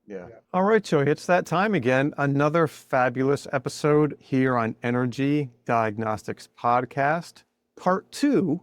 Yeah. All right, Joey, it's that time again. Another fabulous episode here on Energy Diagnostics Podcast, part two.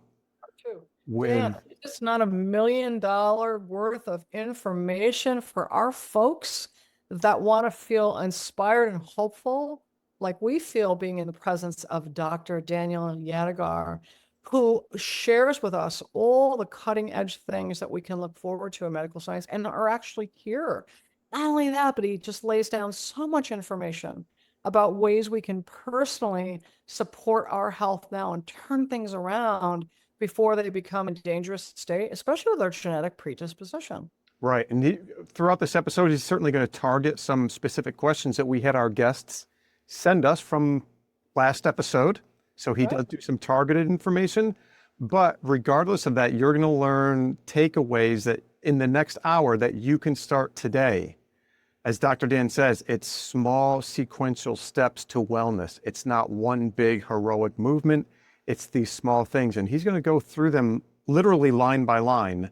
Dan, it's not $1 million worth of information for our folks that want to feel inspired and hopeful, like we feel being in the presence of Dr. Daniel Yadegar, who shares with us all the cutting edge things that we can look forward to in medical science and are actually here. Not only that, but he just lays down so much information about ways we can personally support our health now and turn things around before they become a dangerous state, especially with our genetic predisposition. Right. And throughout this episode, he's certainly going to target some specific questions that we had our guests send us from last episode. So he does do some targeted information. But regardless of that, you're going to learn takeaways that in the next hour that you can start today. As Dr. Dan says, it's small sequential steps to wellness. It's not one big heroic movement. It's these small things. And he's going to go through them literally line by line.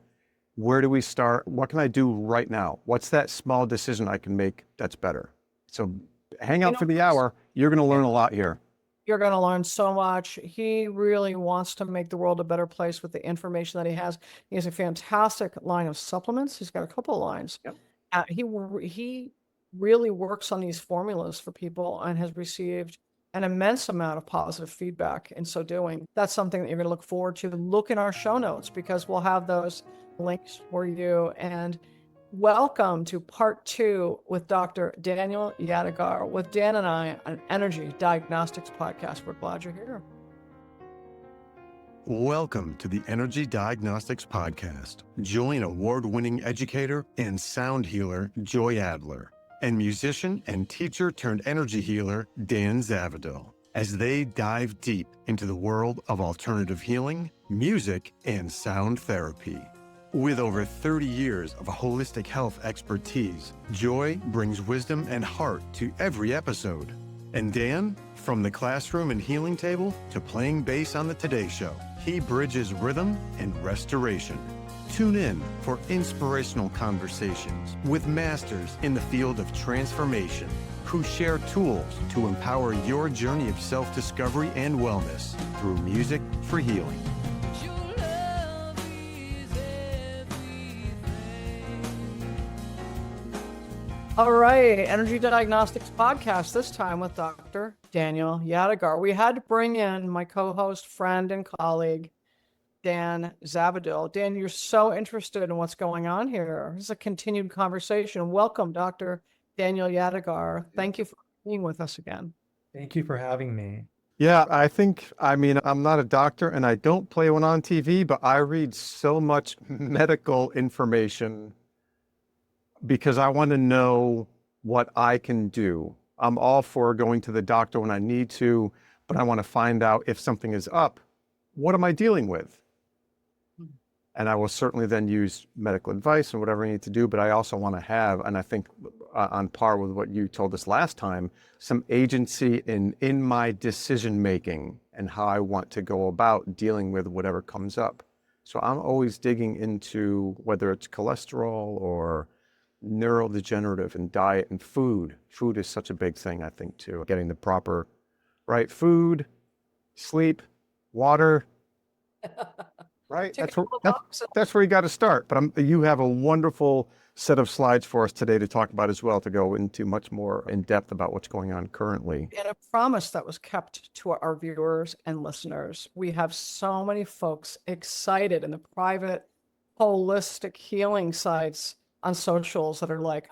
Where do we start? What can I do right now? What's that small decision I can make that's better? So hang out for the hour. You're going to learn a lot here. You're going to learn so much. He really wants to make the world a better place with the information that he has. He has a fantastic line of supplements. He's got a couple of lines. Yep. He really works on these formulas for people and has received an immense amount of positive feedback in so doing. That's something that you're going to look forward to. Look in our show notes because we'll have those links for you. And welcome to part two with Dr. Daniel Yadegar, with Dan and I on Energy Diagnostics Podcast. We're glad you're here. Welcome to the Energy Diagnostics Podcast. Join award-winning educator and sound healer Joy Adler and musician and teacher turned energy healer Dan Zavadil as they dive deep into the world of alternative healing, music, and sound therapy. With over 30 years of holistic health expertise, Joy brings wisdom and heart to every episode. And Dan, from the classroom and healing table to playing bass on the Today Show, he bridges rhythm and restoration. Tune in for inspirational conversations with masters in the field of transformation who share tools to empower your journey of self-discovery and wellness through music for healing. All right, Energy Diagnostics Podcast, this time with Dr. Daniel Yadegar. We had to bring in my co-host, friend, and colleague, Dan Zavadil. Dan, you're so interested in what's going on here. This is a continued conversation. Welcome, Dr. Daniel Yadegar. Thank you for being with us again. Thank you for having me. Yeah, I'm not a doctor and I don't play one on TV, but I read so much medical information because I want to know what I can do. I'm all for going to the doctor when I need to, but I want to find out if something is up, what am I dealing with? And I will certainly then use medical advice and whatever I need to do, but I also want to have, and I think on par with what you told us last time, some agency in my decision-making and how I want to go about dealing with whatever comes up. So I'm always digging into whether it's cholesterol or neurodegenerative and diet and food. Food is such a big thing, I think, too. Getting the proper, right, food, sleep, water, right? That's where you got to start. But you have a wonderful set of slides for us today to talk about as well, to go into much more in depth about what's going on currently. And a promise that was kept to our viewers and listeners. We have so many folks excited in the private holistic healing sites on socials that are like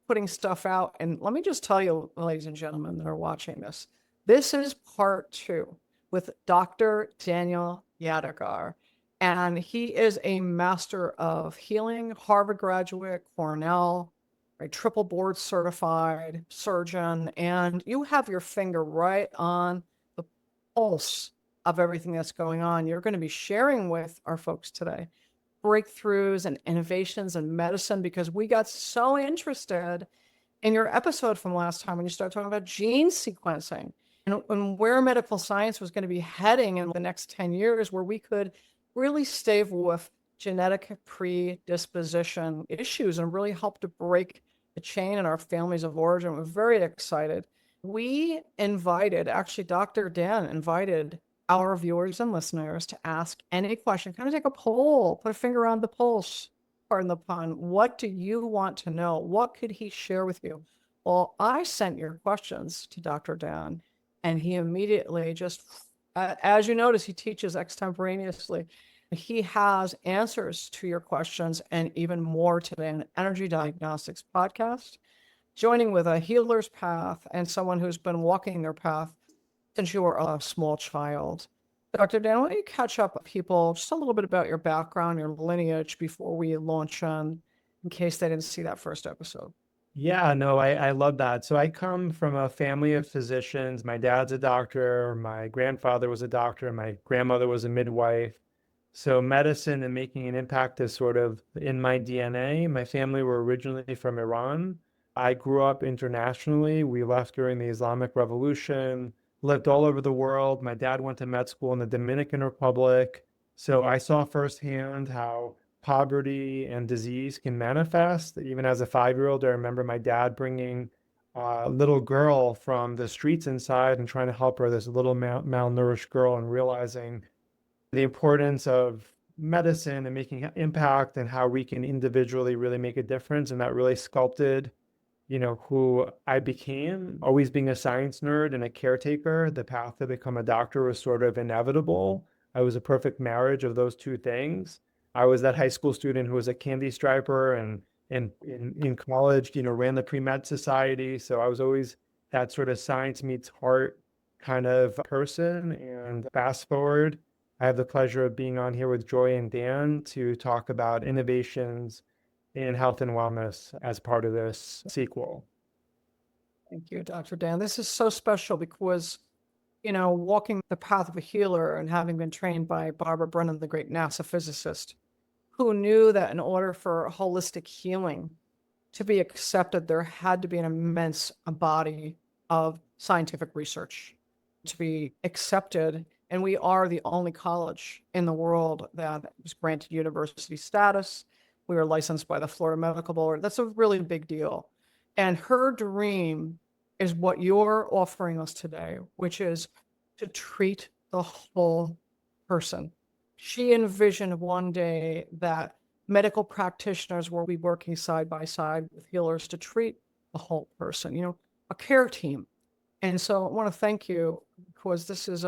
putting stuff out. And let me just tell you, ladies and gentlemen that are watching this, this is part two with Dr. Daniel Yadegar. And he is a master of healing, Harvard graduate, Cornell, right, triple board certified surgeon. And you have your finger right on the pulse of everything that's going on. You're going to be sharing with our folks today breakthroughs and innovations in medicine, because we got so interested in your episode from last time when you started talking about gene sequencing and where medical science was going to be heading in the next 10 years, where we could really stave with genetic predisposition issues and really help to break the chain and our families of origin. We're very excited. We invited, actually, Dr. Dan invited our viewers and listeners to ask any question, kind of take a poll, put a finger on the pulse, pardon the pun. What do you want to know? What could he share with you? Well, I sent your questions to Dr. Dan, and he immediately just, as you notice, he teaches extemporaneously. He has answers to your questions and even more today on Energy Diagnostics Podcast, joining with a healer's path and someone who's been walking their path since you were a small child. Dr. Dan, why don't you catch up with people just a little bit about your background, your lineage before we launch on, in case they didn't see that first episode? Yeah, no, I love that. So I come from a family of physicians. My dad's a doctor. My grandfather was a doctor. My grandmother was a midwife. So medicine and making an impact is sort of in my DNA. My family were originally from Iran. I grew up internationally. We left during the Islamic Revolution, lived all over the world. My dad went to med school in the Dominican Republic. So I saw firsthand how poverty and disease can manifest. Even as a 5-year-old, I remember my dad bringing a little girl from the streets inside and trying to help her, this little malnourished girl, and realizing the importance of medicine and making impact and how we can individually really make a difference. And that really sculpted, who I became. Always being a science nerd and a caretaker, the path to become a doctor was sort of inevitable. I was a perfect marriage of those two things. I was that high school student who was a candy striper and in college, ran the pre-med society. So I was always that sort of science meets heart kind of person. And fast forward, I have the pleasure of being on here with Joy and Dan to talk about innovations in health and wellness as part of this sequel. Thank you, Dr. Dan. This is so special because, walking the path of a healer and having been trained by Barbara Brennan, the great NASA physicist, who knew that in order for holistic healing to be accepted, there had to be an immense body of scientific research to be accepted. And we are the only college in the world that was granted university status. We were licensed by the Florida Medical Board. That's a really big deal. And her dream is what you're offering us today, which is to treat the whole person. She envisioned one day that medical practitioners will be working side by side with healers to treat the whole person, a care team. And so I want to thank you because this is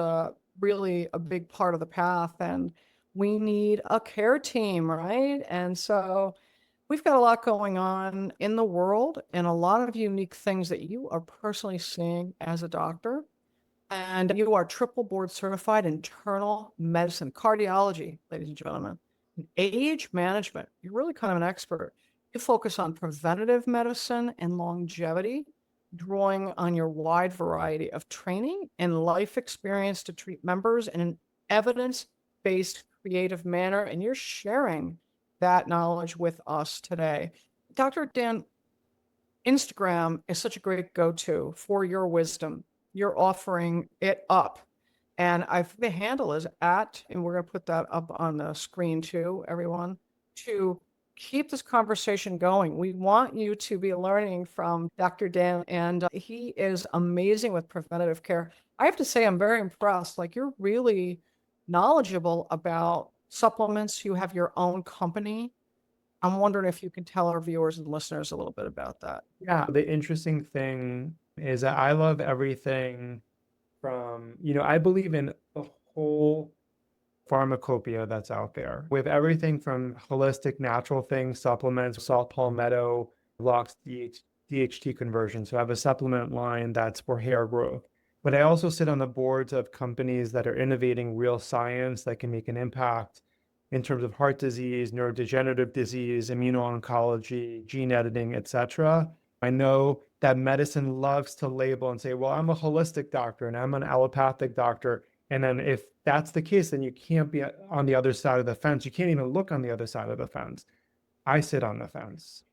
really a big part of the path, and we need a care team, right? And so we've got a lot going on in the world and a lot of unique things that you are personally seeing as a doctor. And you are triple board certified internal medicine, cardiology, ladies and gentlemen, and age management. You're really kind of an expert. You focus on preventative medicine and longevity, drawing on your wide variety of training and life experience to treat members in an evidence-based, creative manner. And you're sharing that knowledge with us today. Dr. Dan, Instagram is such a great go-to for your wisdom. You're offering it up. And the handle is @ and we're going to put that up on the screen too, everyone, to keep this conversation going. We want you to be learning from Dr. Dan, and he is amazing with preventative care. I have to say, I'm very impressed. Like, you're really knowledgeable about supplements. You have your own company. I'm wondering if you can tell our viewers and listeners a little bit about that. Yeah, the interesting thing is that I love everything from, I believe in the whole pharmacopoeia that's out there, with everything from holistic natural things, supplements, salt palmetto, LOX, DHT conversion. So I have a supplement line that's for hair growth. But I also sit on the boards of companies that are innovating real science that can make an impact in terms of heart disease, neurodegenerative disease, immuno-oncology, gene editing, etc. I know that medicine loves to label and say, well, I'm a holistic doctor and I'm an allopathic doctor. And then if that's the case, then you can't be on the other side of the fence. You can't even look on the other side of the fence. I sit on the fence.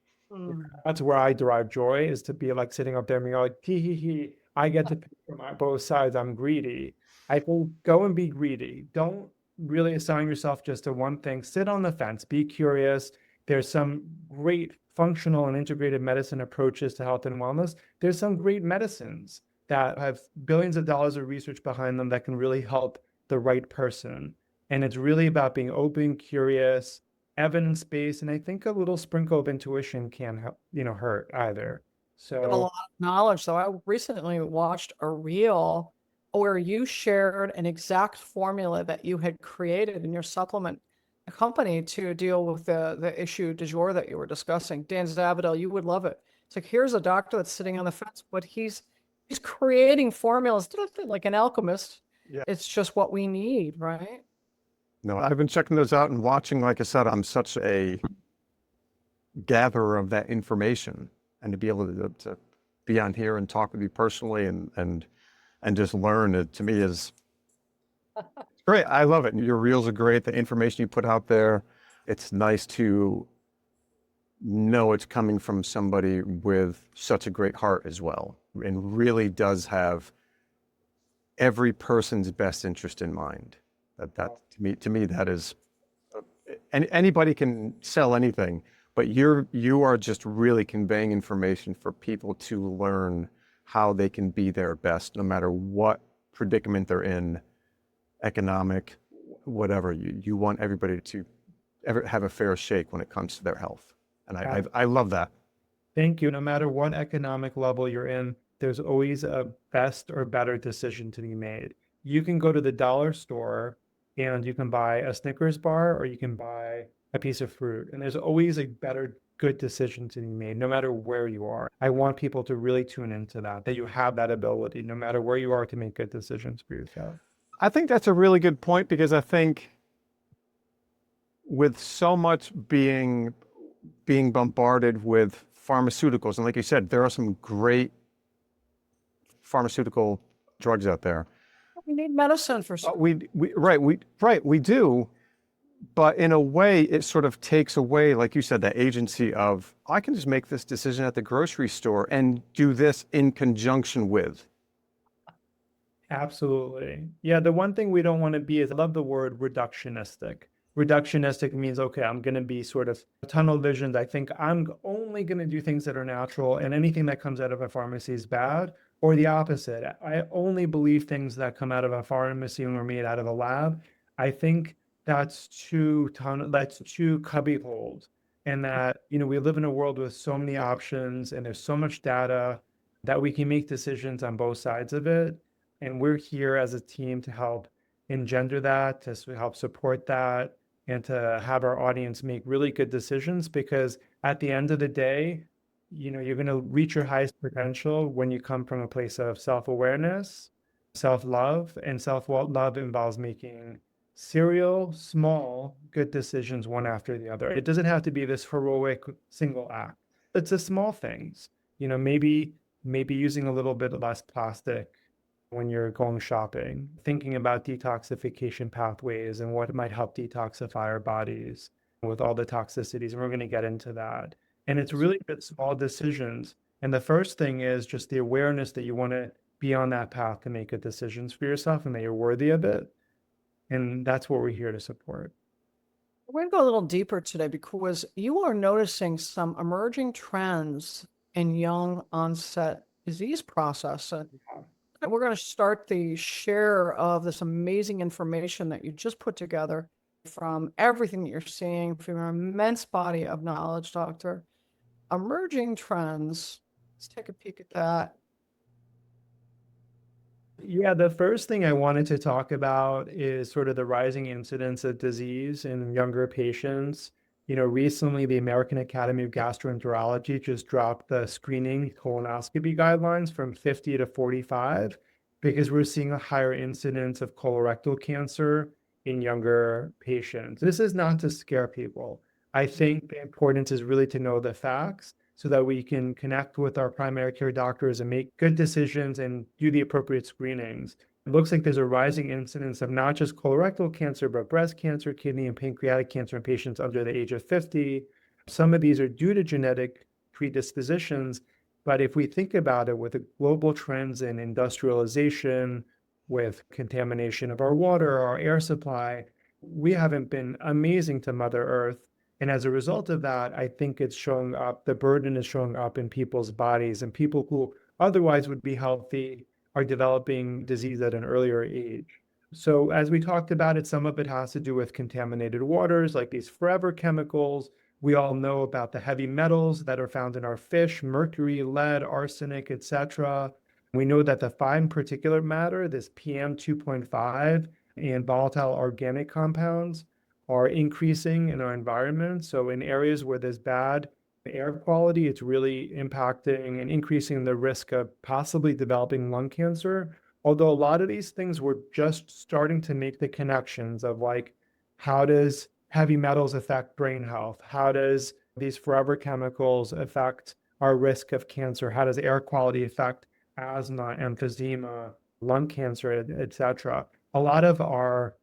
That's where I derive joy, is to be like sitting up there and being like, hee. I get to pick from both sides. I'm greedy. I will go and be greedy. Don't really assign yourself just to one thing. Sit on the fence. Be curious. There's some great functional and integrative medicine approaches to health and wellness, there's some great medicines that have billions of dollars of research behind them that can really help the right person. And it's really about being open, curious, evidence-based, and I think a little sprinkle of intuition can't help, hurt either. You have a So lot of knowledge. So I recently watched a reel where you shared an exact formula that you had created in your supplement company to deal with the issue du jour that you were discussing. Dan Zavadil, you would love it. It's like, here's a doctor that's sitting on the fence, but he's creating formulas like an alchemist. Yeah. It's just what we need, right? No, I've been checking those out and watching. Like I said, I'm such a gatherer of that information, and to be able to be on here and talk with you personally and just learn, it to me is great. I love it. Your reels are great. The information you put out there, it's nice to know it's coming from somebody with such a great heart as well, and really does have every person's best interest in mind. That to me that is, anybody can sell anything, but you are just really conveying information for people to learn how they can be their best, no matter what predicament they're in, economic, whatever. You want everybody to ever have a fair shake when it comes to their health, and I love that. thank you. No matter what economic level you're in, there's always a best or better decision to be made. You can go to the dollar store and you can buy a Snickers bar, or you can buy a piece of fruit. And there's always a better, good decision to be made, no matter where you are. I want people to really tune into that you have that ability, no matter where you are, to make good decisions for yourself. I think that's a really good point, because I think with so much being bombarded with pharmaceuticals, and like you said, there are some great pharmaceutical drugs out there. We need medicine for We do, but in a way it sort of takes away, like you said, that agency of, I can just make this decision at the grocery store and do this in conjunction with. Absolutely. Yeah, the one thing we don't want to be is, I love the word reductionistic. Reductionistic means, okay, I'm going to be sort of tunnel visioned. I think I'm only going to do things that are natural, and anything that comes out of a pharmacy is bad. Or the opposite. I only believe things that come out of a pharmacy and were made out of a lab. I think that's too cubbyholed. And that, we live in a world with so many options, and there's so much data that we can make decisions on both sides of it. And we're here as a team to help engender that, to help support that, and to have our audience make really good decisions, because at the end of the day, you're going to reach your highest potential when you come from a place of self-awareness, self-love, and self-love involves making serial, small, good decisions one after the other. It doesn't have to be this heroic single act. It's the small things, maybe using a little bit less plastic when you're going shopping, thinking about detoxification pathways and what might help detoxify our bodies with all the toxicities. And we're going to get into that. And it's really good small decisions. And the first thing is just the awareness that you want to be on that path to make good decisions for yourself, and that you're worthy of it. And that's what we're here to support. We're going to go a little deeper today, because you are noticing some emerging trends in young onset disease process. And we're going to start the share of this amazing information that you just put together from everything that you're seeing, from your immense body of knowledge, Doctor. Emerging trends. Let's take a peek at that. Yeah, the first thing I wanted to talk about is sort of the rising incidence of disease in younger patients. Recently, the American Academy of Gastroenterology just dropped the screening colonoscopy guidelines from 50 to 45, because we're seeing a higher incidence of colorectal cancer in younger patients. This is not to scare people. I think the importance is really to know the facts, so that we can connect with our primary care doctors and make good decisions and do the appropriate screenings. It looks like there's a rising incidence of not just colorectal cancer, but breast cancer, kidney and pancreatic cancer in patients under the age of 50. Some of these are due to genetic predispositions, but if we think about it, with the global trends in industrialization, with contamination of our water, our air supply, we haven't been amazing to Mother Earth. And as a result of that, I think it's showing up, the burden is showing up in people's bodies, and people who otherwise would be healthy are developing disease at an earlier age. So as we talked about it, some of it has to do with contaminated waters, like these forever chemicals. We all know about the heavy metals that are found in our fish, mercury, lead, arsenic, etc. We know that the fine particulate matter, this PM 2.5, and volatile organic compounds are increasing in our environment. So in areas where there's bad air quality, it's really impacting and increasing the risk of possibly developing lung cancer. Although a lot of these things we're just starting to make the connections of, like, how does heavy metals affect brain health? How does these forever chemicals affect our risk of cancer? How does air quality affect asthma, emphysema, lung cancer, etc.? A lot of our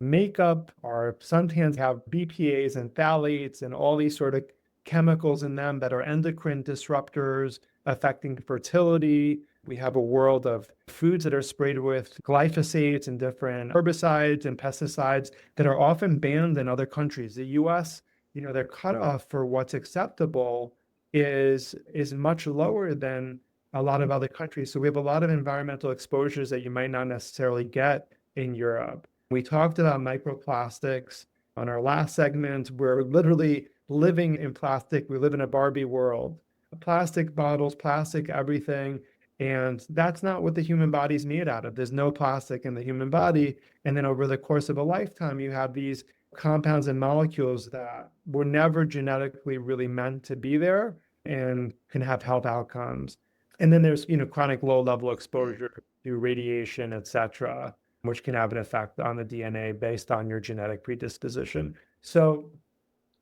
makeup, our suntans have BPAs and phthalates and all these sort of chemicals in them that are endocrine disruptors affecting fertility. We have a world of foods that are sprayed with glyphosates and different herbicides and pesticides that are often banned in other countries. The US, their cutoff for what's acceptable is much lower than a lot of other countries. So we have a lot of environmental exposures that you might not necessarily get in Europe. We talked about microplastics on our last segment. We're literally living in plastic. We live in a Barbie world. Plastic bottles, plastic everything. And that's not what the human body's made out of. There's no plastic in the human body. And then over the course of a lifetime, you have these compounds and molecules that were never genetically really meant to be there and can have health outcomes. And then there's, chronic low-level exposure to radiation, etc., which can have an effect on the DNA based on your genetic predisposition. So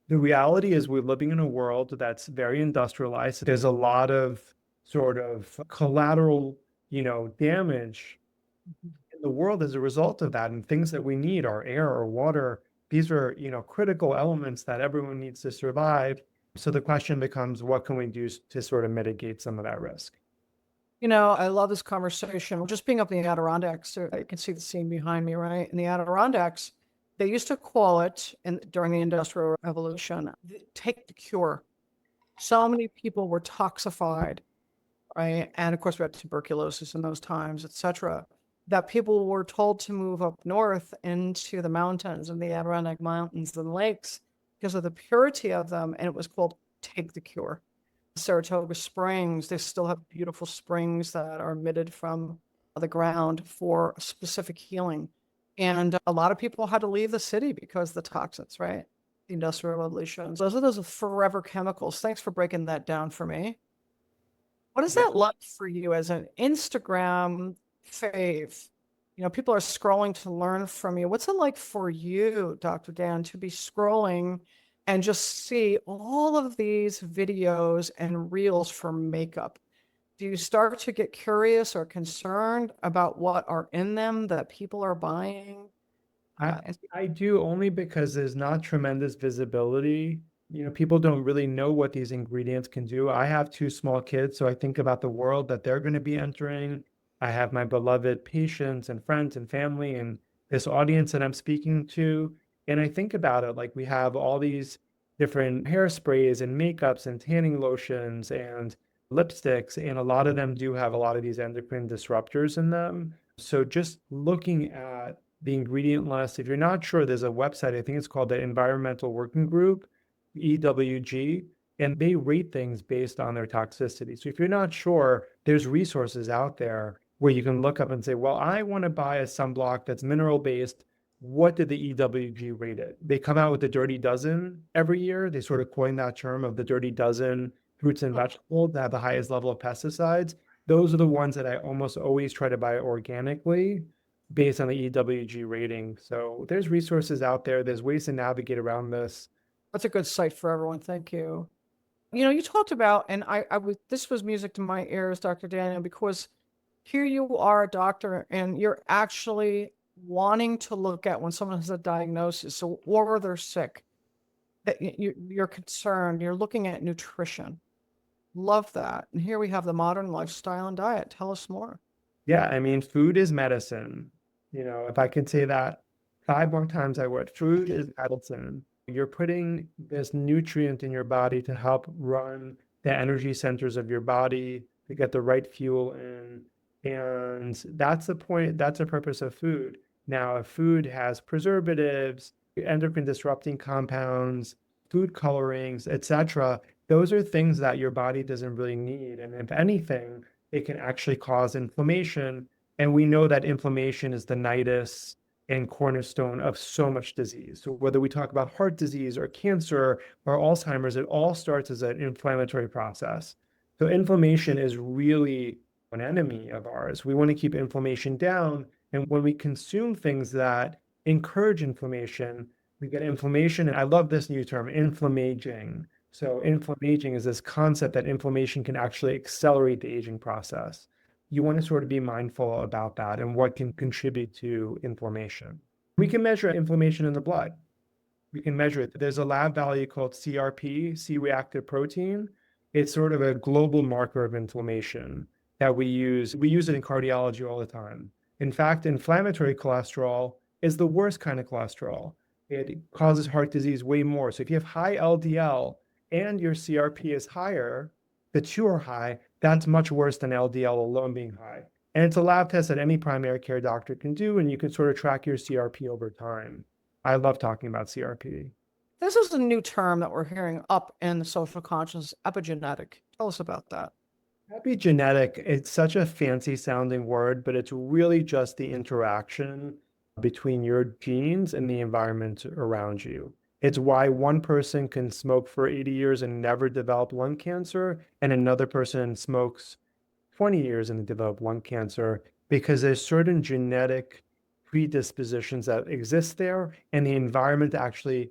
the reality is we're living in a world that's very industrialized. There's a lot of sort of collateral, damage in the world as a result of that. And things that we need, our air or water, these are, critical elements that everyone needs to survive. So the question becomes, what can we do to sort of mitigate some of that risk? I love this conversation. Just being up in the Adirondacks, you can see the scene behind me, right? In the Adirondacks, they used to call it, during the Industrial Revolution, take the cure. So many people were toxified, right? And of course, we had tuberculosis in those times, etc., that people were told to move up north into the mountains and the Adirondack Mountains and lakes because of the purity of them. And it was called take the cure. Saratoga Springs, they still have beautiful springs that are emitted from the ground for specific healing. And a lot of people had to leave the city because of the toxins, right? The Industrial Revolution. Those are those forever chemicals. Thanks for breaking that down for me. What is that like for you as an Instagram fave? People are scrolling to learn from you. What's it like for you, Dr. Dan, to be scrolling and just see all of these videos and reels for makeup? Do you start to get curious or concerned about what are in them that people are buying? I do, only because there's not tremendous visibility. People don't really know what these ingredients can do. I have 2 small kids, so I think about the world that they're going to be entering. I have my beloved patients and friends and family and this audience that I'm speaking to. And I think about it like we have all these different hairsprays and makeups and tanning lotions and lipsticks, and a lot of them do have a lot of these endocrine disruptors in them. So just looking at the ingredient list, if you're not sure, there's a website, I think it's called the Environmental Working Group, EWG, and they rate things based on their toxicity. So if you're not sure, there's resources out there where you can look up and say, well, I want to buy a sunblock that's mineral-based. What did the EWG rate it? They come out with the Dirty Dozen every year. They sort of coined that term of the Dirty Dozen fruits and vegetables that have the highest level of pesticides. Those are the ones that I almost always try to buy organically based on the EWG rating. So there's resources out there. There's ways to navigate around this. That's a good site for everyone. Thank you. You talked about, and this was music to my ears, Dr. Daniel, because here you are a doctor and you're actually wanting to look at when someone has a diagnosis, or they're sick, that you're concerned, you're looking at nutrition. Love that. And here we have the modern lifestyle and diet. Tell us more. Yeah, I mean, food is medicine. If I could say that 5 more times, I would. Food is medicine. You're putting this nutrient in your body to help run the energy centers of your body to get the right fuel in. And that's the point, that's the purpose of food. Now, if food has preservatives, endocrine disrupting compounds, food colorings, etc., those are things that your body doesn't really need. And if anything, it can actually cause inflammation. And we know that inflammation is the nidus and cornerstone of so much disease. So whether we talk about heart disease or cancer or Alzheimer's, it all starts as an inflammatory process. So inflammation is really an enemy of ours. We want to keep inflammation down. And when we consume things that encourage inflammation, we get inflammation. And I love this new term, inflammaging. So inflammaging is this concept that inflammation can actually accelerate the aging process. You want to sort of be mindful about that and what can contribute to inflammation. We can measure inflammation in the blood. We can measure it. There's a lab value called CRP, C-reactive protein. It's sort of a global marker of inflammation that we use. We use it in cardiology all the time. In fact, inflammatory cholesterol is the worst kind of cholesterol. It causes heart disease way more. So if you have high LDL and your CRP is higher, the two are high, that's much worse than LDL alone being high. And it's a lab test that any primary care doctor can do, and you can sort of track your CRP over time. I love talking about CRP. This is a new term that we're hearing up in the social conscious, epigenetic. Tell us about that. Epigenetic, it's such a fancy sounding word, but it's really just the interaction between your genes and the environment around you. It's why one person can smoke for 80 years and never develop lung cancer, and another person smokes 20 years and develop lung cancer, because there's certain genetic predispositions that exist there, and the environment actually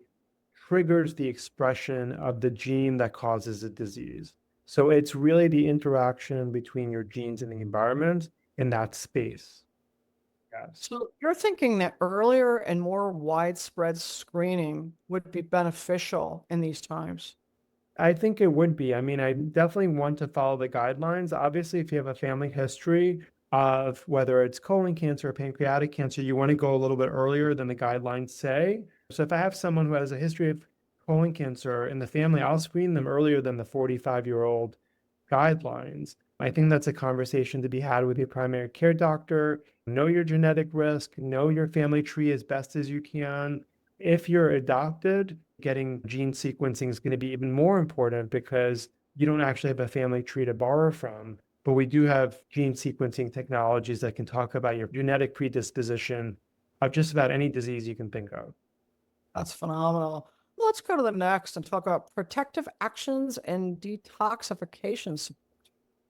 triggers the expression of the gene that causes the disease. So it's really the interaction between your genes and the environment in that space. Yes. So you're thinking that earlier and more widespread screening would be beneficial in these times? I think it would be. I mean, I definitely want to follow the guidelines. Obviously, if you have a family history of whether it's colon cancer or pancreatic cancer, you want to go a little bit earlier than the guidelines say. So if I have someone who has a history of colon cancer in the family, I'll screen them earlier than the 45-year-old guidelines. I think that's a conversation to be had with your primary care doctor. Know your genetic risk, know your family tree as best as you can. If you're adopted, getting gene sequencing is going to be even more important because you don't actually have a family tree to borrow from. But we do have gene sequencing technologies that can talk about your genetic predisposition of just about any disease you can think of. That's phenomenal. Let's go to the next and talk about protective actions and detoxification.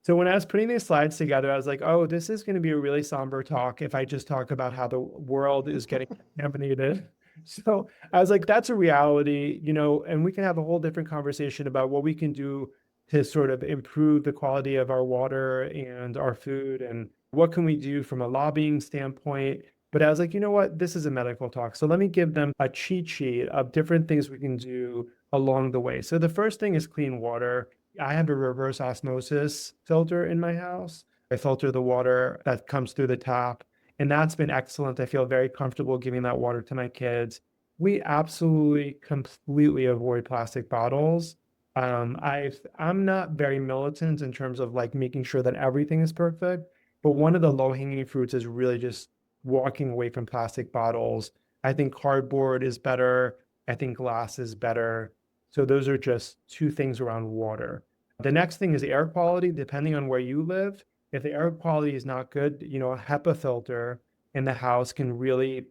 So when I was putting these slides together, I was like, oh, this is going to be a really somber talk if I just talk about how the world is getting contaminated. So I was like, that's a reality, and we can have a whole different conversation about what we can do to sort of improve the quality of our water and our food, and what can we do from a lobbying standpoint. But I was like, you know what, this is a medical talk. So let me give them a cheat sheet of different things we can do along the way. So the first thing is clean water. I have a reverse osmosis filter in my house. I filter the water that comes through the tap, and that's been excellent. I feel very comfortable giving that water to my kids. We absolutely, completely avoid plastic bottles. I'm not very militant in terms of like making sure that everything is perfect, but one of the low-hanging fruits is really just walking away from plastic bottles. I think cardboard is better. I think glass is better. So those are just two things around water. The next thing is air quality, depending on where you live. If the air quality is not good, a HEPA filter in the house can really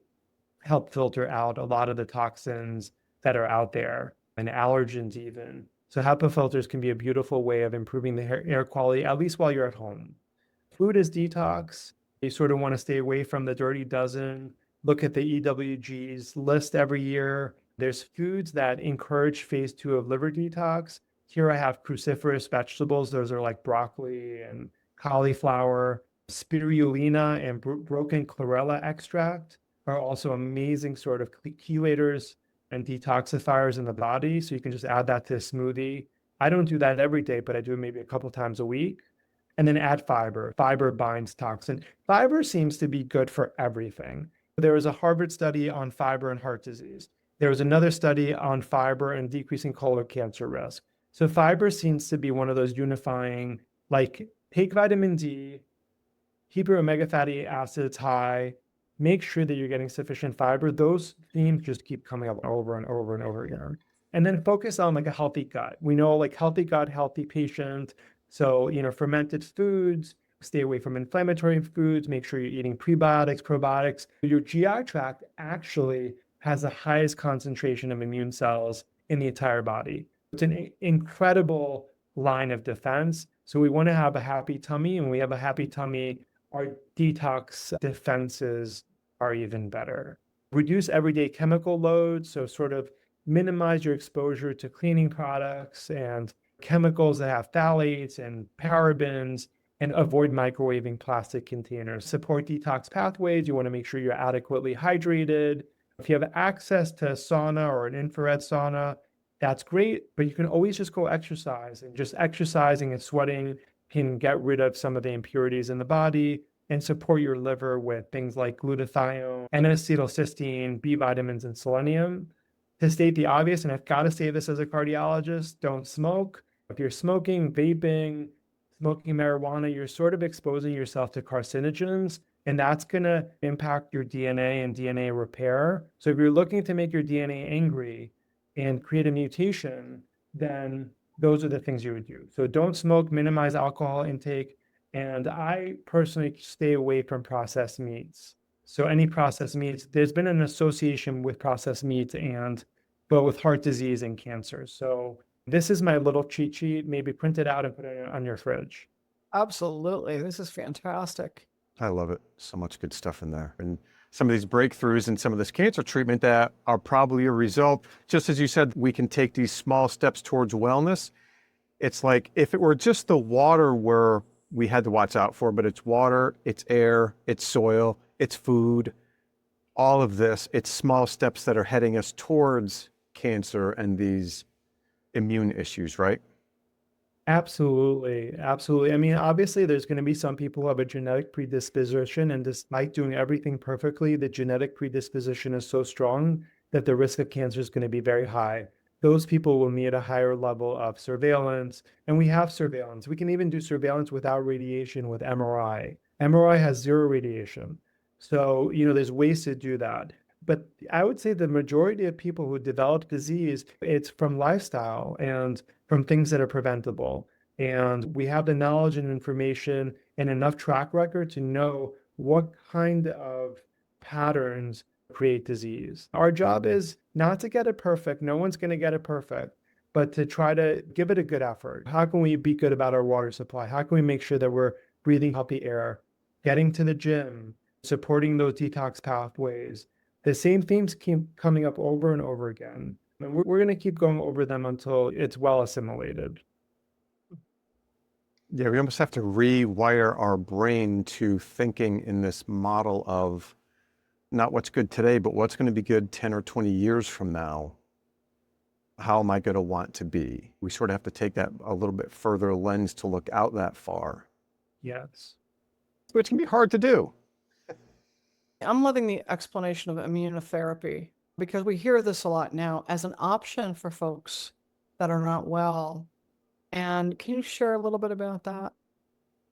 help filter out a lot of the toxins that are out there, and allergens even. So HEPA filters can be a beautiful way of improving the air quality, at least while you're at home. Food is detox. You sort of want to stay away from the dirty dozen. Look at the EWG's list every year. There's foods that encourage phase 2 of liver detox. Here I have cruciferous vegetables. Those are like broccoli and cauliflower. Spirulina and broken chlorella extract are also amazing sort of chelators and detoxifiers in the body. So you can just add that to a smoothie. I don't do that every day, but I do it maybe a couple times a week. And then add fiber. Fiber binds toxin. Fiber seems to be good for everything. There was a Harvard study on fiber and heart disease. There was another study on fiber and decreasing colon cancer risk. So fiber seems to be one of those unifying, like take vitamin D, keep your omega fatty acids high, make sure that you're getting sufficient fiber. Those themes just keep coming up over and over and over again. And then focus on like a healthy gut. We know like healthy gut, healthy patient. So, fermented foods, stay away from inflammatory foods, make sure you're eating prebiotics, probiotics. Your GI tract actually has the highest concentration of immune cells in the entire body. It's an incredible line of defense. So we want to have a happy tummy, and when we have a happy tummy, our detox defenses are even better. Reduce everyday chemical loads, so sort of minimize your exposure to cleaning products and chemicals that have phthalates and parabens, and avoid microwaving plastic containers. Support detox pathways. You want to make sure you're adequately hydrated. If you have access to a sauna or an infrared sauna, that's great, but you can always just go exercise, and just exercising and sweating can get rid of some of the impurities in the body and support your liver with things like glutathione, N-acetylcysteine, B vitamins, and selenium. To state the obvious, and I've got to say this as a cardiologist, don't smoke. If you're smoking, vaping, smoking marijuana, you're sort of exposing yourself to carcinogens, and that's going to impact your DNA and DNA repair. So if you're looking to make your DNA angry and create a mutation, then those are the things you would do. So don't smoke, minimize alcohol intake, and I personally stay away from processed meats. So any processed meats, there's been an association with processed meats but with heart disease and cancer. So this is my little cheat sheet. Maybe print it out and put it on your fridge. Absolutely. This is fantastic. I love it. So much good stuff in there. And some of these breakthroughs and some of this cancer treatment that are probably a result, just as you said, we can take these small steps towards wellness. It's like if it were just the water where we had to watch out for, but it's water, it's air, it's soil, it's food, all of this, it's small steps that are heading us towards cancer and these immune issues, right? Absolutely. Absolutely. I mean, obviously, there's going to be some people who have a genetic predisposition, and despite doing everything perfectly, the genetic predisposition is so strong that the risk of cancer is going to be very high. Those people will need a higher level of surveillance, and we have surveillance. We can even do surveillance without radiation with MRI. MRI has zero radiation. So, there's ways to do that. But I would say the majority of people who develop disease, it's from lifestyle and from things that are preventable. And we have the knowledge and information and enough track record to know what kind of patterns create disease. Our job is not to get it perfect. No one's going to get it perfect, but to try to give it a good effort. How can we be good about our water supply? How can we make sure that we're breathing healthy air, getting to the gym, supporting those detox pathways? The same themes keep coming up over and over again. And we're going to keep going over them until it's well assimilated. Yeah, we almost have to rewire our brain to thinking in this model of not what's good today, but what's going to be good 10 or 20 years from now. How am I going to want to be? We sort of have to take that a little bit further lens to look out that far. Yes. Which can be hard to do. I'm loving the explanation of immunotherapy because we hear this a lot now as an option for folks that are not well. And can you share a little bit about that?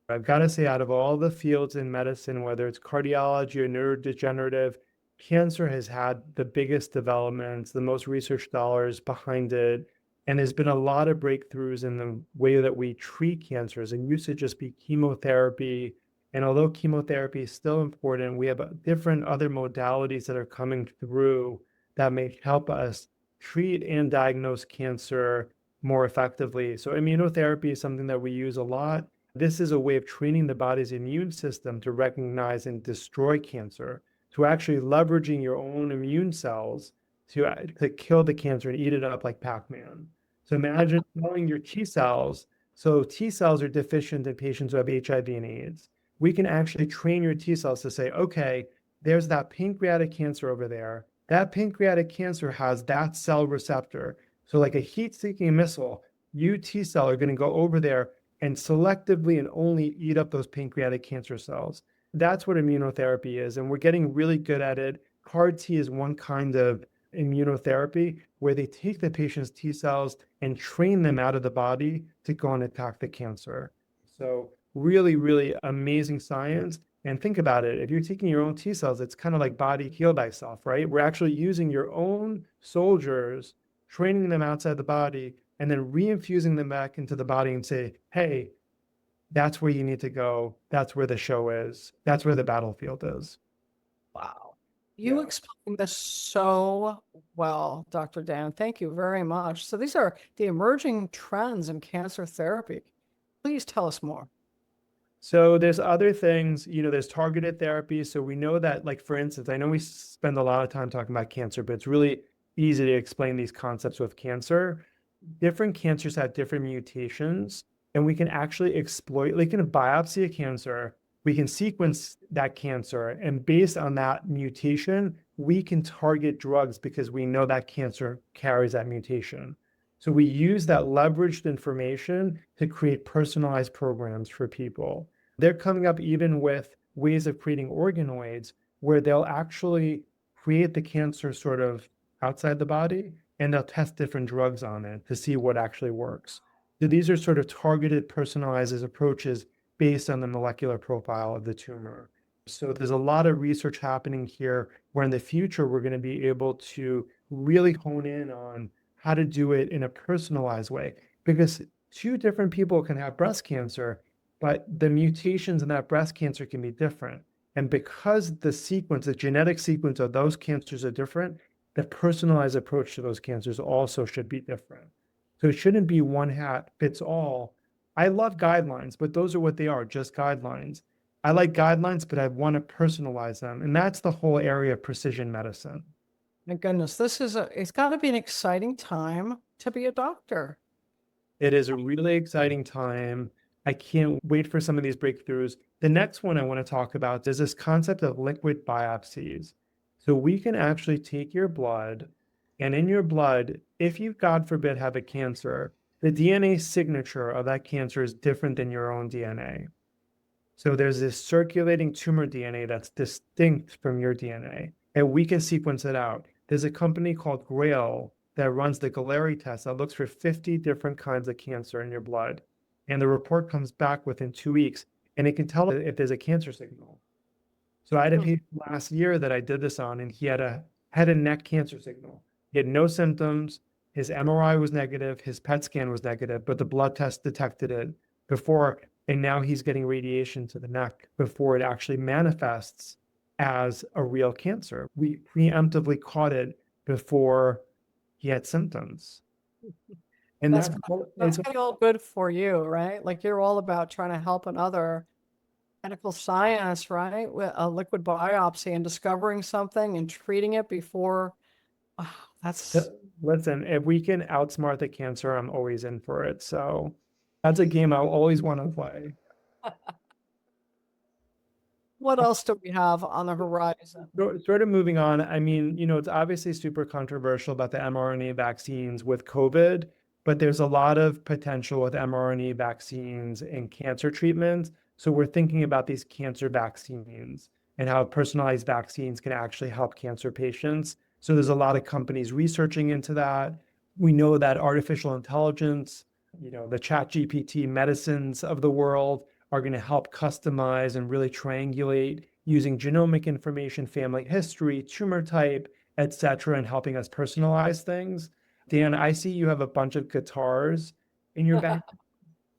I've got to say, out of all the fields in medicine, whether it's cardiology or neurodegenerative, cancer has had the biggest developments, the most research dollars behind it. And there's been a lot of breakthroughs in the way that we treat cancers. And used to just be chemotherapy. And although chemotherapy is still important, we have different other modalities that are coming through that may help us treat and diagnose cancer more effectively. So immunotherapy is something that we use a lot. This is a way of training the body's immune system to recognize and destroy cancer, to actually leveraging your own immune cells to kill the cancer and eat it up like Pac-Man. So imagine knowing your T cells. So T cells are deficient in patients who have HIV and AIDS. We can actually train your T cells to say, okay, there's that pancreatic cancer over there. That pancreatic cancer has that cell receptor. So like a heat-seeking missile, you T cell are going to go over there and selectively and only eat up those pancreatic cancer cells. That's what immunotherapy is, and we're getting really good at it. CAR T is one kind of immunotherapy, where they take the patient's T cells and train them out of the body to go and attack the cancer. So really, really amazing science. And think about it. If you're taking your own T cells, it's kind of like body heal thyself, right? We're actually using your own soldiers, training them outside the body, and then reinfusing them back into the body and say, hey, that's where you need to go. That's where the show is. That's where the battlefield is. Wow. You Yeah. explained this so well, Dr. Dan. Thank you very much. So these are the emerging trends in cancer therapy. Please tell us more. So there's other things, there's targeted therapy. So we know that, like, for instance, I know we spend a lot of time talking about cancer, but it's really easy to explain these concepts with cancer. Different cancers have different mutations, and we can actually exploit, like, in a biopsy of cancer, we can sequence that cancer, and based on that mutation, we can target drugs because we know that cancer carries that mutation. So we use that leveraged information to create personalized programs for people. They're coming up even with ways of creating organoids where they'll actually create the cancer sort of outside the body, and they'll test different drugs on it to see what actually works. So these are sort of targeted, personalized approaches based on the molecular profile of the tumor. So there's a lot of research happening here where in the future, we're going to be able to really hone in on how to do it in a personalized way, because two different people can have breast cancer, but the mutations in that breast cancer can be different. And because the genetic sequence of those cancers are different, the personalized approach to those cancers also should be different. So it shouldn't be one hat fits all. I love guidelines, but those are what they are, just guidelines. I like guidelines, but I want to personalize them. And that's the whole area of precision medicine. My goodness, it's got to be an exciting time to be a doctor. It is a really exciting time. I can't wait for some of these breakthroughs. The next one I want to talk about is this concept of liquid biopsies. So we can actually take your blood, and in your blood, if you, God forbid, have a cancer, the DNA signature of that cancer is different than your own DNA. So there's this circulating tumor DNA that's distinct from your DNA, and we can sequence it out. There's a company called Grail that runs the Galleri test that looks for 50 different kinds of cancer in your blood. And the report comes back within 2 weeks, and it can tell if there's a cancer signal. So I had a patient last year that I did this on, and he had a head and neck cancer signal. He had no symptoms. His MRI was negative. His PET scan was negative, but the blood test detected it before. And now he's getting radiation to the neck before it actually manifests as a real cancer. We preemptively caught it before he had symptoms. And That's all good for you, right? Like, you're all about trying to help another medical science, right? With a liquid biopsy and discovering something and treating it before. Oh, listen, if we can outsmart the cancer, I'm always in for it. So that's a game I'll always want to play. What else do we have on the horizon? Sort of moving on. I mean, it's obviously super controversial about the mRNA vaccines with COVID, but there's a lot of potential with mRNA vaccines and cancer treatments. So we're thinking about these cancer vaccines and how personalized vaccines can actually help cancer patients. So there's a lot of companies researching into that. We know that artificial intelligence, the ChatGPT medicines of the world are going to help customize and really triangulate using genomic information, family history, tumor type, et cetera, and helping us personalize things. Dan, I see you have a bunch of guitars in your back.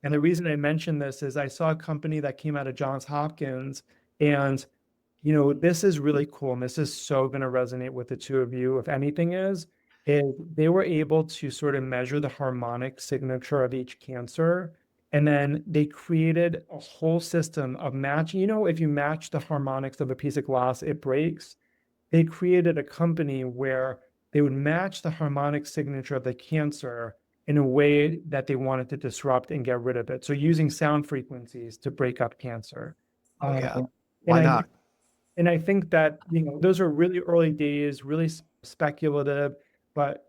And the reason I mentioned this is I saw a company that came out of Johns Hopkins, and this is really cool. And this is so going to resonate with the two of you, if anything is they were able to sort of measure the harmonic signature of each cancer. And then they created a whole system of matching. If you match the harmonics of a piece of glass, it breaks. They created a company where they would match the harmonic signature of the cancer in a way that they wanted to disrupt and get rid of it. So using sound frequencies to break up cancer. Oh, yeah. Why not? And I think that, those are really early days, really speculative, but,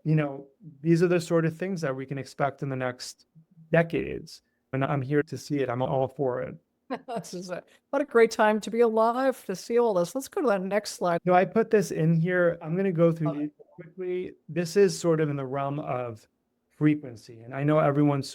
these are the sort of things that we can expect in the next decades. And I'm here to see it. I'm all for it. What a great time to be alive to see all this. Let's go to that next slide. I put this in here. I'm going to go through these quickly, this is sort of in the realm of frequency. And I know everyone's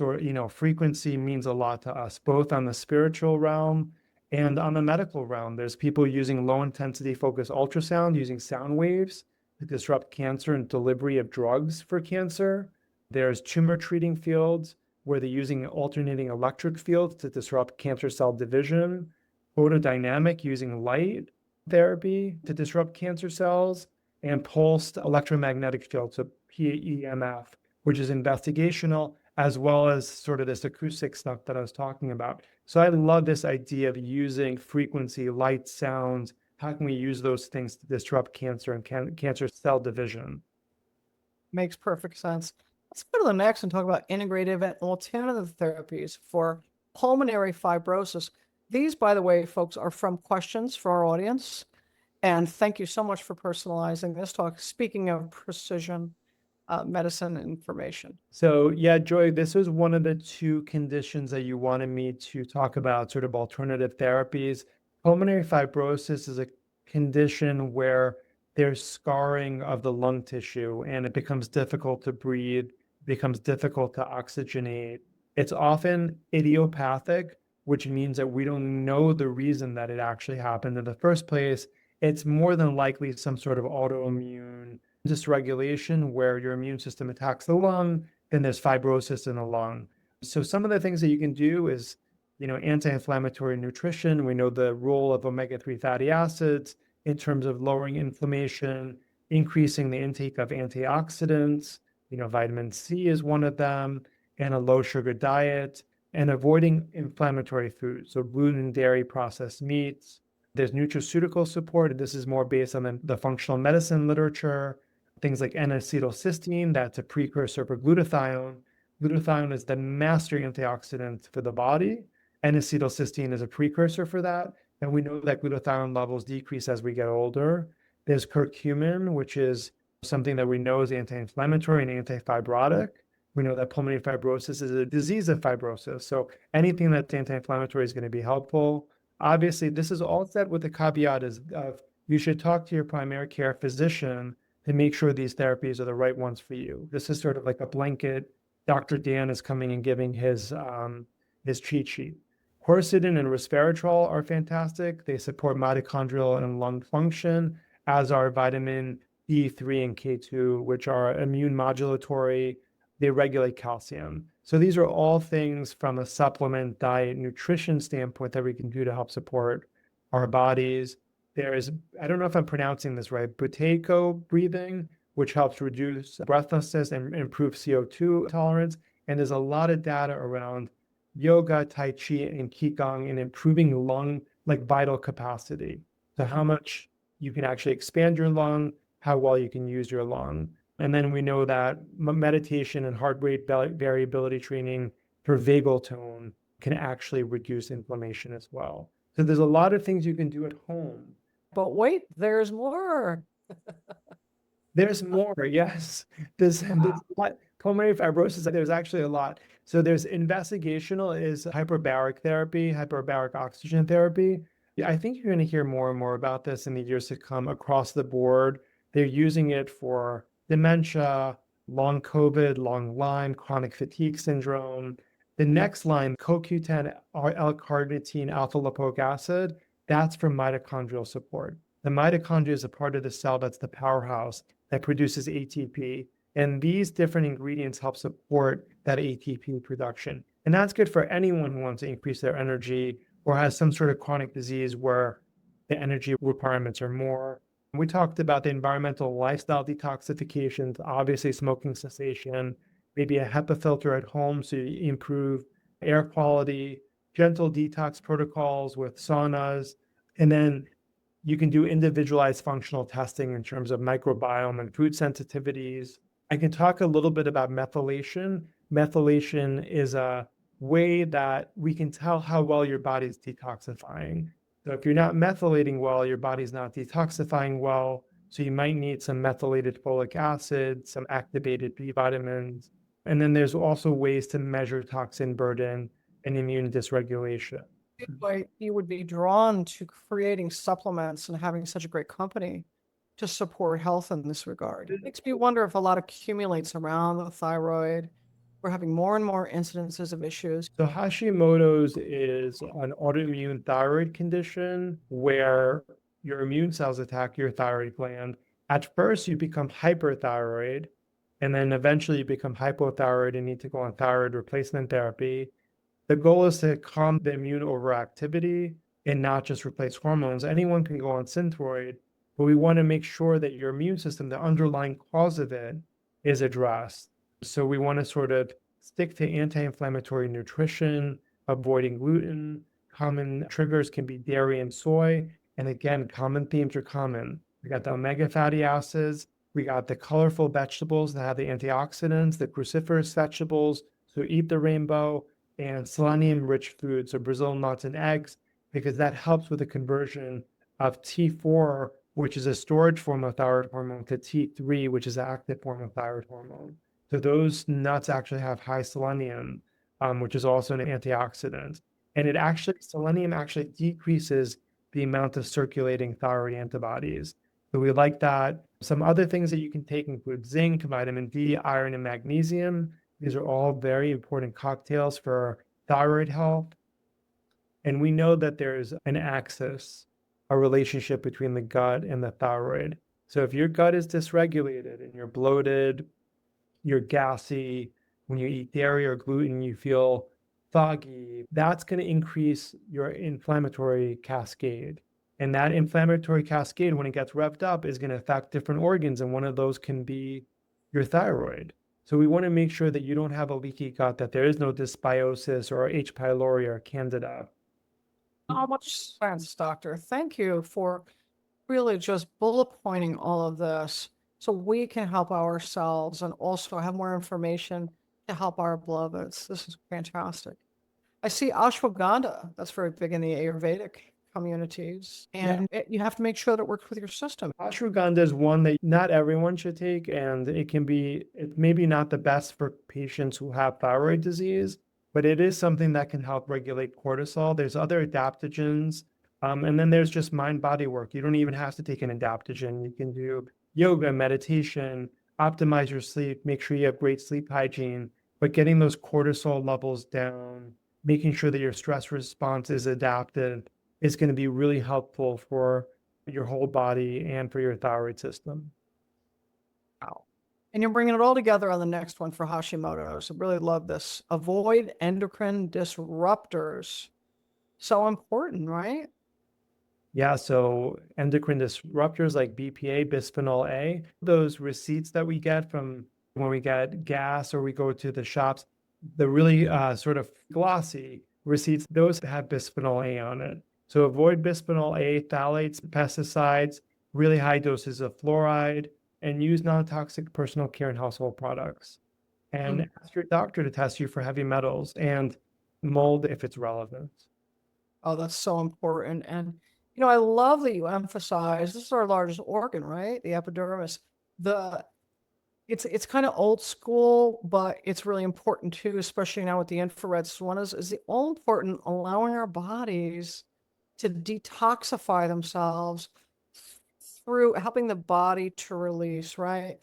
frequency means a lot to us, both on the spiritual realm and on the medical realm. There's people using low intensity focused ultrasound, using sound waves to disrupt cancer and delivery of drugs for cancer. There's tumor treating fields where they're using alternating electric fields to disrupt cancer cell division, photodynamic using light therapy to disrupt cancer cells, and pulsed electromagnetic field, so PEMF, which is investigational, as well as sort of this acoustic stuff that I was talking about. So I love this idea of using frequency, light, sounds. How can we use those things to disrupt cancer and cancer cell division? Makes perfect sense. Let's go to the next and talk about integrative and alternative therapies for pulmonary fibrosis. These, by the way, folks, are from questions for our audience. And thank you so much for personalizing this talk. Speaking of precision medicine information. So yeah, Joy, this was one of the two conditions that you wanted me to talk about, sort of alternative therapies. Pulmonary fibrosis is a condition where there's scarring of the lung tissue and it becomes difficult to breathe, becomes difficult to oxygenate. It's often idiopathic, which means that we don't know the reason that it actually happened in the first place. It's more than likely some sort of autoimmune dysregulation where your immune system attacks the lung, and there's fibrosis in the lung. So some of the things that you can do is, anti-inflammatory nutrition. We know the role of omega-3 fatty acids in terms of lowering inflammation, increasing the intake of antioxidants. Vitamin C is one of them, and a low sugar diet, and avoiding inflammatory foods. So gluten, dairy, processed meats. There's nutraceutical support, and this is more based on the functional medicine literature. Things like N-acetylcysteine, that's a precursor for glutathione. Glutathione is the master antioxidant for the body. N-acetylcysteine is a precursor for that. And we know that glutathione levels decrease as we get older. There's curcumin, which is something that we know is anti-inflammatory and anti-fibrotic. We know that pulmonary fibrosis is a disease of fibrosis. So anything that's anti-inflammatory is going to be helpful. Obviously, this is all said with the caveat of you should talk to your primary care physician to make sure these therapies are the right ones for you. This is sort of like a blanket. Dr. Dan is coming and giving his cheat sheet. Quercetin and resveratrol are fantastic. They support mitochondrial and lung function, as are vitamin D3 and K2, which are immune modulatory. They regulate calcium. So these are all things from a supplement, diet, nutrition standpoint that we can do to help support our bodies. There's, I don't know if I'm pronouncing this right, Buteyko breathing, which helps reduce breathlessness and improve CO2 tolerance. And there's a lot of data around yoga, Tai Chi, and Qigong in improving lung, vital capacity. So how much you can actually expand your lung, how well you can use your lung. And then we know that meditation and heart rate variability training for vagal tone can actually reduce inflammation as well. So there's a lot of things you can do at home. But wait, there's more. There's more, yes. There's a lot. Pulmonary fibrosis, there's actually a lot. So there's investigational is hyperbaric therapy, hyperbaric oxygen therapy. I think you're going to hear more and more about this in the years to come across the board. They're using it for dementia, long COVID, long Lyme, chronic fatigue syndrome. The next line, CoQ10 L-carnitine alpha lipoic acid, that's for mitochondrial support. The mitochondria is a part of the cell that's the powerhouse that produces ATP. And these different ingredients help support that ATP production. And that's good for anyone who wants to increase their energy or has some sort of chronic disease where the energy requirements are more. We talked about the environmental lifestyle detoxifications, obviously smoking cessation, maybe a HEPA filter at home so you improve air quality, gentle detox protocols with saunas, and then you can do individualized functional testing in terms of microbiome and food sensitivities. I can talk a little bit about methylation. Methylation is a way that we can tell how well your body's detoxifying. So if you're not methylating well, your body's not detoxifying well. So you might need some methylated folic acid, some activated B vitamins. And then there's also ways to measure toxin burden and immune dysregulation. You would be drawn to creating supplements and having such a great company to support health in this regard. It makes me wonder if a lot accumulates around the thyroid. We're having more and more incidences of issues. So Hashimoto's is an autoimmune thyroid condition where your immune cells attack your thyroid gland. At first, you become hyperthyroid, and then eventually you become hypothyroid and need to go on thyroid replacement therapy. The goal is to calm the immune overactivity and not just replace hormones. Anyone can go on Synthroid, but we want to make sure that your immune system, the underlying cause of it, is addressed. So we want to sort of stick to anti-inflammatory nutrition, avoiding gluten. Common triggers can be dairy and soy. And again, common themes are common. We got the omega fatty acids. We got the colorful vegetables that have the antioxidants, the cruciferous vegetables. So eat the rainbow, and selenium-rich foods, so Brazil nuts and eggs, because that helps with the conversion of T4, which is a storage form of thyroid hormone, to T3, which is an active form of thyroid hormone. So those nuts actually have high selenium, which is also an antioxidant. And selenium actually decreases the amount of circulating thyroid antibodies. So we like that. Some other things that you can take include zinc, vitamin D, iron, and magnesium. These are all very important cocktails for thyroid health. And we know that there's an axis, a relationship between the gut and the thyroid. So if your gut is dysregulated and you're bloated, you're gassy, when you eat dairy or gluten, you feel foggy, that's going to increase your inflammatory cascade. And that inflammatory cascade, when it gets revved up, is going to affect different organs. And one of those can be your thyroid. So we want to make sure that you don't have a leaky gut, that there is no dysbiosis or H. pylori or candida. So much sense, doctor. Thank you for really just bullet pointing all of this so we can help ourselves and also have more information to help our beloveds. This is fantastic. I see ashwagandha. That's very big in the Ayurvedic communities. And you have to make sure that it works with your system. Ashwagandha is one that not everyone should take, and it's maybe not the best for patients who have thyroid disease, but it is something that can help regulate cortisol. There's other adaptogens, and then there's just mind-body work. You don't even have to take an adaptogen. You can do yoga, meditation, optimize your sleep, make sure you have great sleep hygiene, but getting those cortisol levels down, making sure that your stress response is adapted, is going to be really helpful for your whole body and for your thyroid system. Wow. And you're bringing it all together on the next one for Hashimoto's. I really love this. Avoid endocrine disruptors. So important, right? Yeah, so endocrine disruptors like BPA, bisphenol A, those receipts that we get from when we get gas or we go to the shops, the really sort of glossy receipts, those have bisphenol A on it. So avoid bisphenol A, phthalates, pesticides, really high doses of fluoride, and use non-toxic personal care and household products. And ask your doctor to test you for heavy metals and mold if it's relevant. Oh, that's so important. And, you know, I love that you emphasize this is our largest organ, right? The epidermis. It's kind of old school, but it's really important too, especially now with the infrared. One is the all important, allowing our bodies to detoxify themselves through helping the body to release, right?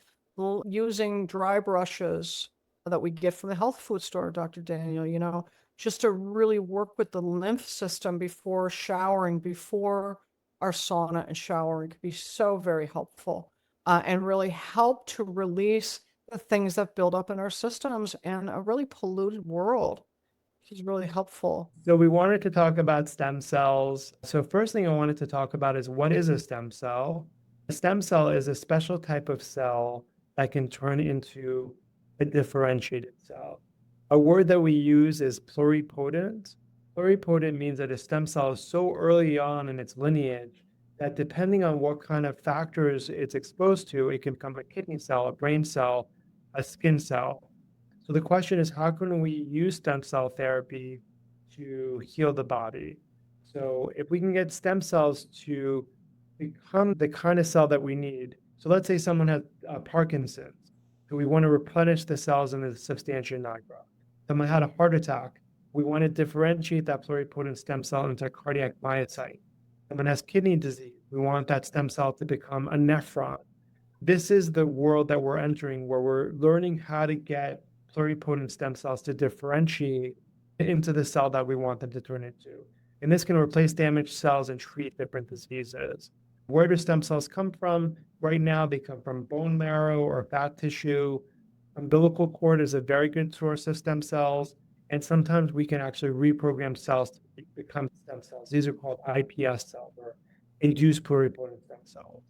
Using dry brushes that we get from the health food store, Dr. Daniel, you know, just to really work with the lymph system before showering, before our sauna and showering could be so very helpful and really help to release the things that build up in our systems and a really polluted world, which is really helpful. So we wanted to talk about stem cells. So first thing I wanted to talk about is, what is a stem cell? A stem cell is a special type of cell that can turn into a differentiated cell. A word that we use is pluripotent. Pluripotent means that a stem cell is so early on in its lineage that depending on what kind of factors it's exposed to, it can become a kidney cell, a brain cell, a skin cell. So the question is, how can we use stem cell therapy to heal the body? So if we can get stem cells to become the kind of cell that we need. So let's say someone has Parkinson's. So we want to replenish the cells in the substantia nigra. Someone had a heart attack. We want to differentiate that pluripotent stem cell into a cardiac myocyte. Someone has kidney disease. We want that stem cell to become a nephron. This is the world that we're entering, where we're learning how to get pluripotent stem cells to differentiate into the cell that we want them to turn into. And this can replace damaged cells and treat different diseases. Where do stem cells come from? Right now, they come from bone marrow or fat tissue. Umbilical cord is a very good source of stem cells. And sometimes we can actually reprogram cells to become stem cells. These are called iPS cells, or induced pluripotent stem cells.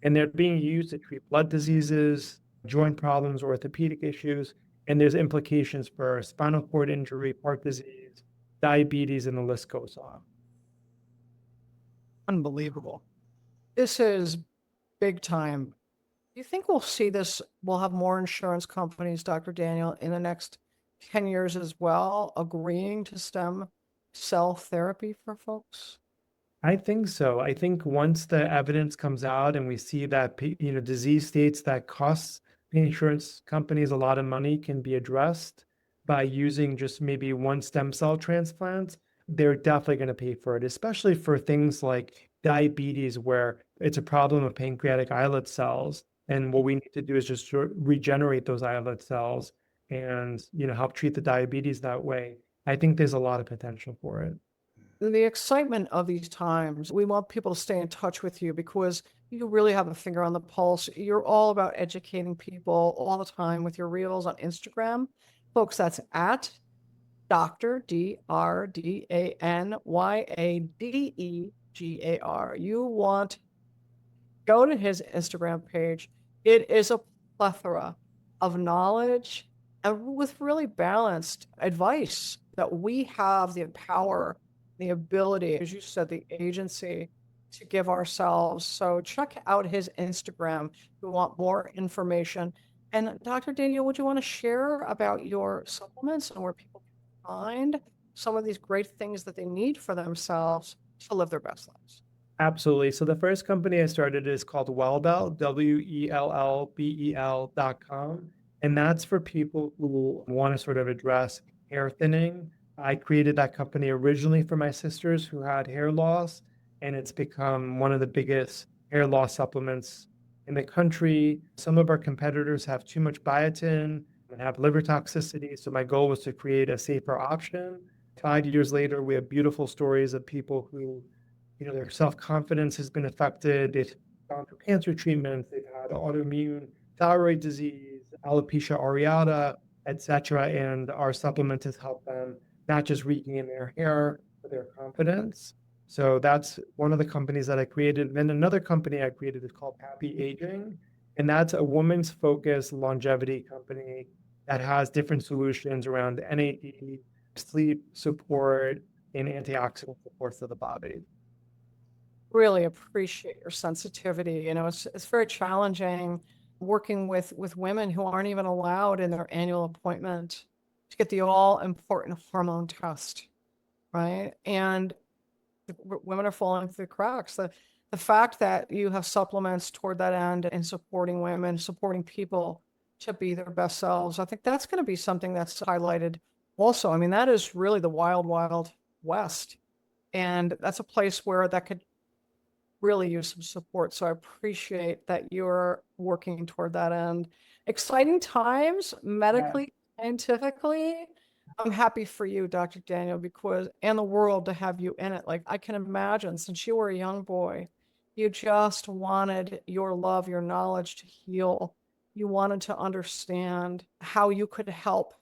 And they're being used to treat blood diseases, joint problems, orthopedic issues, and there's implications for spinal cord injury, heart disease, diabetes, and the list goes on. Unbelievable. This is big time. Do you think we'll see this? We'll have more insurance companies, Dr. Daniel, in the next 10 years as well, agreeing to stem cell therapy for folks? I think so. I think once the evidence comes out and we see that disease states that costs the insurance companies a lot of money can be addressed by using just maybe one stem cell transplant, they're definitely going to pay for it, especially for things like diabetes, where it's a problem of pancreatic islet cells. And what we need to do is just regenerate those islet cells and help treat the diabetes that way. I think there's a lot of potential for it. The excitement of these times, we want people to stay in touch with you because you really have a finger on the pulse. You're all about educating people all the time with your reels on Instagram. Folks, that's at Dr. DRDANYADEGAR. You want to go to his Instagram page. It is a plethora of knowledge and with really balanced advice that we have the power, the ability, as you said, the agency to give ourselves. So check out his Instagram if you want more information. And Dr. Daniel, would you want to share about your supplements and where people can find some of these great things that they need for themselves to live their best lives? Absolutely. So the first company I started is called Wellbel, WELLBEL.com. And that's for people who want to sort of address hair thinning. I created that company originally for my sisters who had hair loss, and it's become one of the biggest hair loss supplements in the country. Some of our competitors have too much biotin and have liver toxicity. So my goal was to create a safer option. 5 years later, we have beautiful stories of people who, their self-confidence has been affected. They've gone through cancer treatments. They've had autoimmune thyroid disease, alopecia areata, etc. And our supplement has helped them not just regain their hair, but their confidence. So that's one of the companies that I created. And then another company I created is called Happy Aging. And that's a women's focused longevity company that has different solutions around NAD, sleep support, and antioxidant support for the body. Really appreciate your sensitivity. It's very challenging working with women who aren't even allowed in their annual appointment to get the all-important hormone test, right? And women are falling through the cracks. The fact that you have supplements toward that end and supporting women, supporting people to be their best selves, I think that's going to be something that's highlighted also. I mean, that is really the wild, wild west. And that's a place where that could really use some support. So I appreciate that you're working toward that end. Exciting times, medically, scientifically. I'm happy for you, Dr. Daniel, and the world to have you in it. Like, I can imagine, since you were a young boy, you just wanted your love, your knowledge to heal. You wanted to understand how you could help.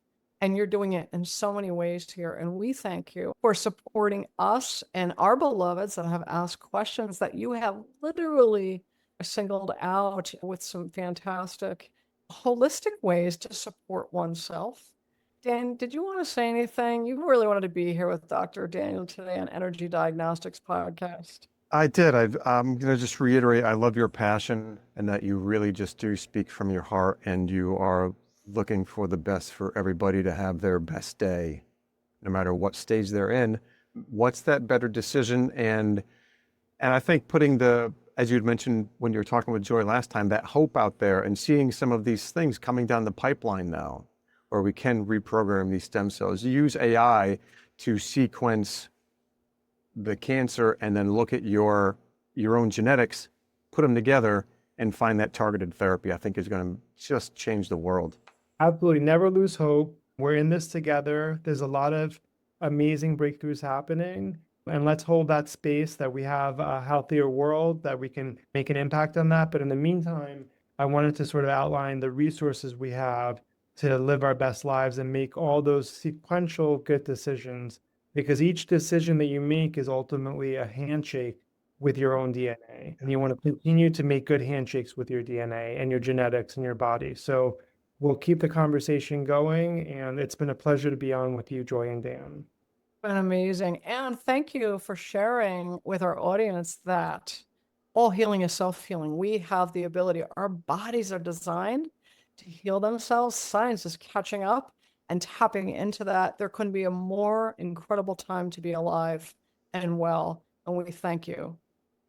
And you're doing it in so many ways here. And we thank you for supporting us and our beloveds that have asked questions that you have literally singled out with some fantastic holistic ways to support oneself. Dan, did you want to say anything? You really wanted to be here with Dr. Daniel today on Energy Diagnostics Podcast. I did. I'm going to just reiterate, I love your passion and that you really just do speak from your heart, and you are looking for the best for everybody to have their best day, no matter what stage they're in. What's that better decision? And I think putting as you'd mentioned when you were talking with Joy last time, that hope out there and seeing some of these things coming down the pipeline now, where we can reprogram these stem cells, use AI to sequence the cancer and then look at your own genetics, put them together, and find that targeted therapy, I think is going to just change the world. Absolutely. Never lose hope. We're in this together. There's a lot of amazing breakthroughs happening. And let's hold that space that we have a healthier world, that we can make an impact on that. But in the meantime, I wanted to sort of outline the resources we have to live our best lives and make all those sequential good decisions, because each decision that you make is ultimately a handshake with your own DNA. And you want to continue to make good handshakes with your DNA and your genetics and your body. So we'll keep the conversation going. And it's been a pleasure to be on with you, Joy and Dan. Been amazing. And thank you for sharing with our audience that all healing is self-healing. We have the ability, our bodies are designed to heal themselves. Science is catching up and tapping into that. There couldn't be a more incredible time to be alive and well. And we thank you.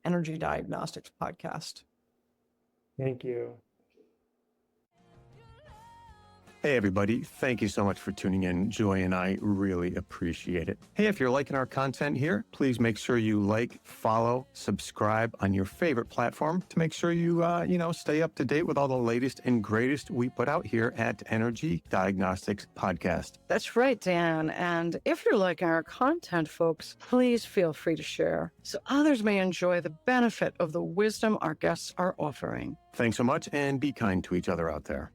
Energy Diagnostics Podcast. Thank you. Hey, everybody. Thank you so much for tuning in. Joy and I really appreciate it. Hey, if you're liking our content here, please make sure you like, follow, subscribe on your favorite platform to make sure you, stay up to date with all the latest and greatest we put out here at Energy Diagnostics Podcast. That's right, Dan. And if you're liking our content, folks, please feel free to share so others may enjoy the benefit of the wisdom our guests are offering. Thanks so much, and be kind to each other out there.